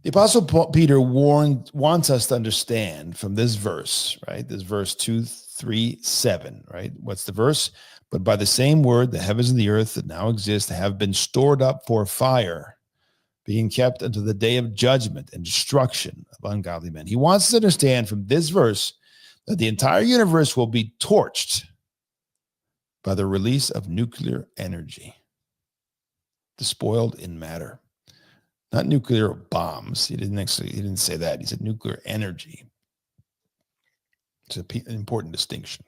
The Apostle Peter wants us to understand from this verse, right? This verse 2, 3, 7, right? What's the verse? But by the same word, the heavens and the earth that now exist have been stored up for fire, being kept unto the day of judgment and destruction of ungodly men. He wants us to understand from this verse that the entire universe will be torched by the release of nuclear energy, despoiled in matter. Not nuclear bombs. He didn't say that. He said nuclear energy. It's an important distinction.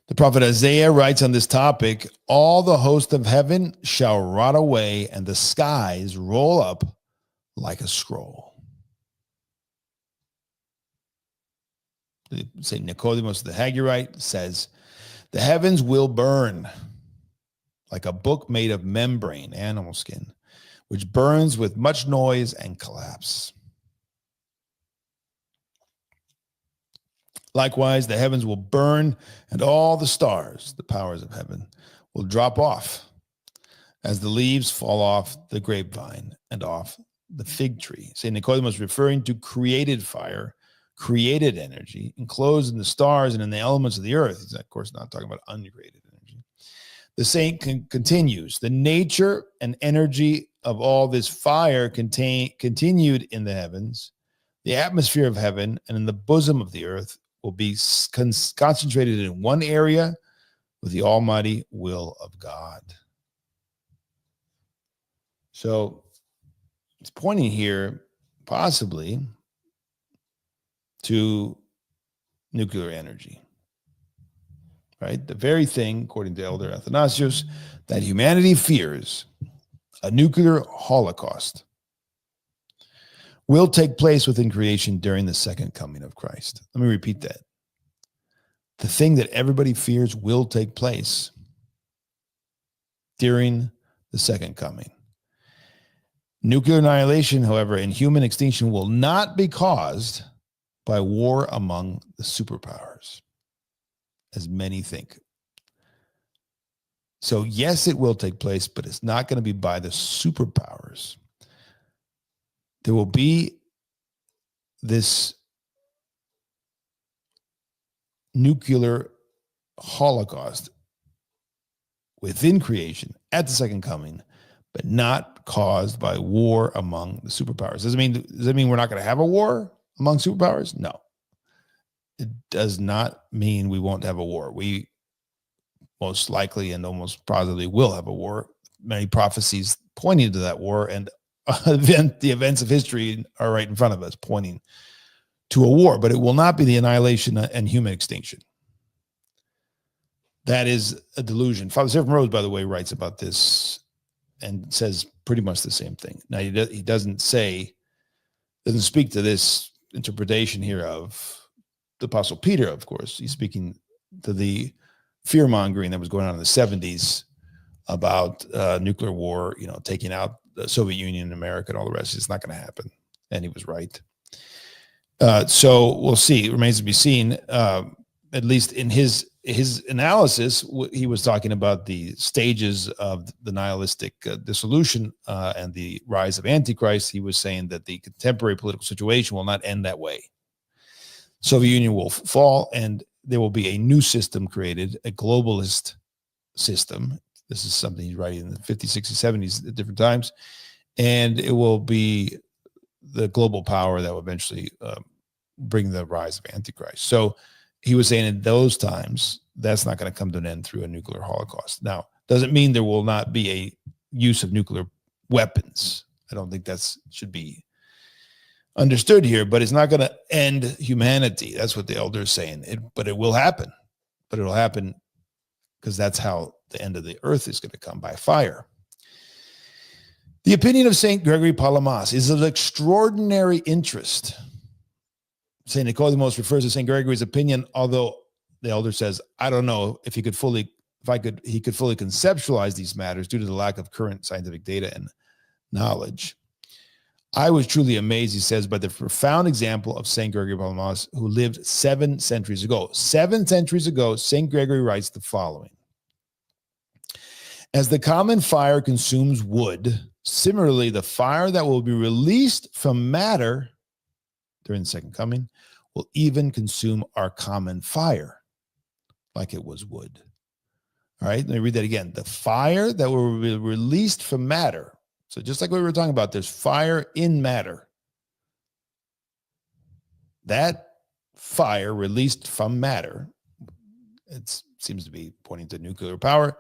The prophet Isaiah writes on this topic, all the host of heaven shall rot away and the skies roll up like a scroll. St. Nicodemus the Hagurite says, the heavens will burn like a book made of membrane, animal skin, which burns with much noise and collapse. Likewise, the heavens will burn, and all the stars, the powers of heaven, will drop off as the leaves fall off the grapevine and off the fig tree. St. Nicodemus referring to created fire, created energy, enclosed in the stars and in the elements of the earth. He's, of course, not talking about uncreated energy. The saint continues, the nature and energy of all this fire continued in the heavens, the atmosphere of heaven, and in the bosom of the earth will be concentrated in one area with the almighty will of God. So it's pointing here possibly to nuclear energy, right? The very thing, according to Elder Athanasius, that humanity fears, a nuclear holocaust, will take place within creation during the second coming of Christ. Let me repeat that. The thing that everybody fears will take place during the second coming. Nuclear annihilation, however, and human extinction will not be caused by war among the superpowers, as many think. So yes, it will take place, but it's not going to be by the superpowers. There will be this nuclear holocaust within creation at the second coming, but not caused by war among the superpowers. Does that mean we're not going to have a war among superpowers? No. It does not mean we won't have a war. We most likely and almost positively will have a war. Many prophecies pointing to that war, and the events of history are right in front of us, pointing to a war, but it will not be the annihilation and human extinction. That is a delusion. Father Seraphim Rose, by the way, writes about this and says pretty much the same thing. Now, he doesn't speak to this interpretation here of the Apostle Peter, of course. He's speaking to the fear-mongering that was going on in the 70s about nuclear war, taking out the Soviet Union and America and all the rest. It's not going to happen. And he was right. So we'll see. It remains to be seen. At least in his analysis, he was talking about the stages of the nihilistic dissolution and the rise of Antichrist. He was saying that the contemporary political situation will not end that way. Soviet Union will fall, and there will be a new system created, a globalist system. This is something he's writing in the 50s, 60s, 70s at different times. And it will be the global power that will eventually bring the rise of Antichrist. So he was saying in those times, that's not going to come to an end through a nuclear holocaust. Now, doesn't mean there will not be a use of nuclear weapons. I don't think that should be understood here, but it's not going to end humanity. That's what the elder is saying. But it will happen. But it will happen because that's how the end of the earth is going to come, by fire. The opinion of St. Gregory Palamas is of extraordinary interest. St. Nicodemus refers to St. Gregory's opinion, although the elder says, I don't know if he could fully conceptualize these matters due to the lack of current scientific data and knowledge. I was truly amazed, he says, by the profound example of St. Gregory Palamas, who lived 7 centuries ago. 7 centuries ago, St. Gregory writes the following. As the common fire consumes wood Similarly, the fire that will be released from matter during the second coming will even consume our common fire like it was wood. All right, let me read that again. The fire that will be released from matter. So just like we were talking about, there's fire in matter. That fire released from matter, it seems to be pointing to nuclear power,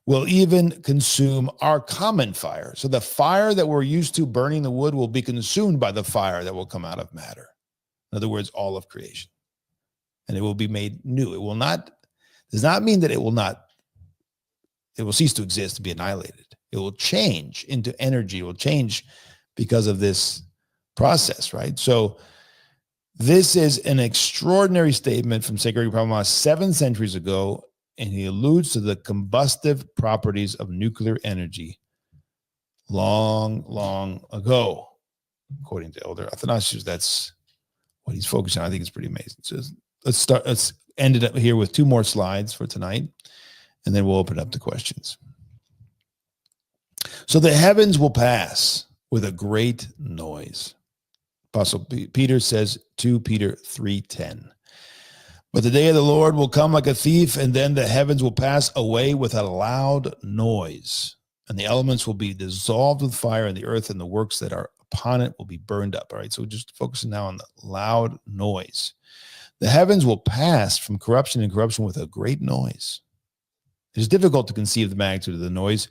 will even consume our common fire. So the fire that we're used to burning the wood will be consumed by the fire that will come out of matter. In other words, all of creation. And it will be made new. It will not, does not mean that it will cease to exist, to be annihilated. It will change into energy. It will change because of this process, right? So this is an extraordinary statement from Sacred Palamas 7 centuries ago, and he alludes to the combustive properties of nuclear energy long, long ago. According to Elder Athanasius, that's what he's focused on. I think it's pretty amazing. So let's end it up here with 2 more slides for tonight, and then we'll open up to questions. So the heavens will pass with a great noise. Apostle Peter says, 2 Peter 3:10. But the day of the Lord will come like a thief, and then the heavens will pass away with a loud noise, and the elements will be dissolved with fire, and the earth and the works that are upon it will be burned up. All right, so just focusing now on the loud noise. The heavens will pass from corruption and corruption with a great noise. It is difficult to conceive the magnitude of the noise.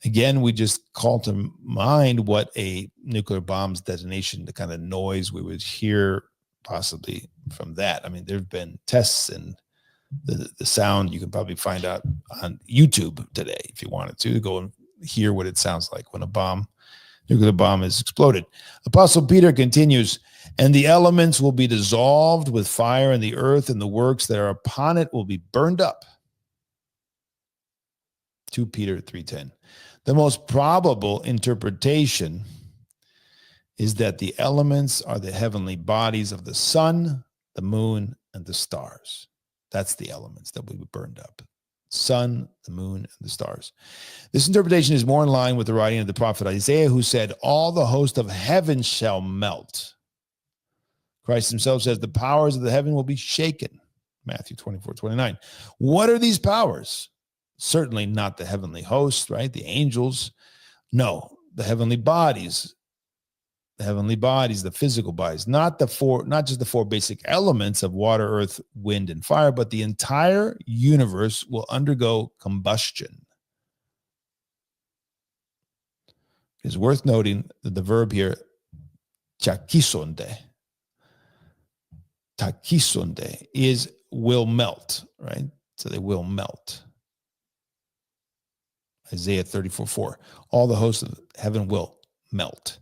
Again, we just call to mind what a nuclear bomb's detonation, the kind of noise we would hear possibly from that. I mean, there have been tests, and the sound you can probably find out on YouTube today if you wanted to go and hear what it sounds like when a nuclear bomb is exploded. Apostle Peter continues, and the elements will be dissolved with fire, and the earth and the works that are upon it will be burned up. 2 Peter 3:10. The most probable interpretation is that the elements are the heavenly bodies of the sun, the moon, and the stars. That's the elements that will be burned up. Sun, the moon, and the stars. This interpretation is more in line with the writing of the prophet Isaiah, who said, all the host of heaven shall melt. Christ himself says, the powers of the heaven will be shaken. Matthew 24:29. What are these powers? Certainly not the heavenly hosts, right? The angels. No, the heavenly bodies. The physical bodies, not just the 4 basic elements of water, earth, wind, and fire, but the entire universe will undergo combustion. It's worth noting that the verb here, takisonde, is will melt, right? So they will melt. Isaiah 34:4. All the hosts of heaven will melt.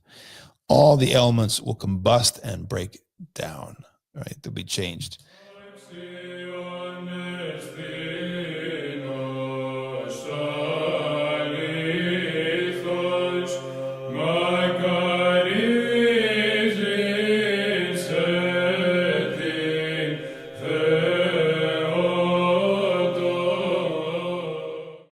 All the elements will combust and break down, right? They'll be changed.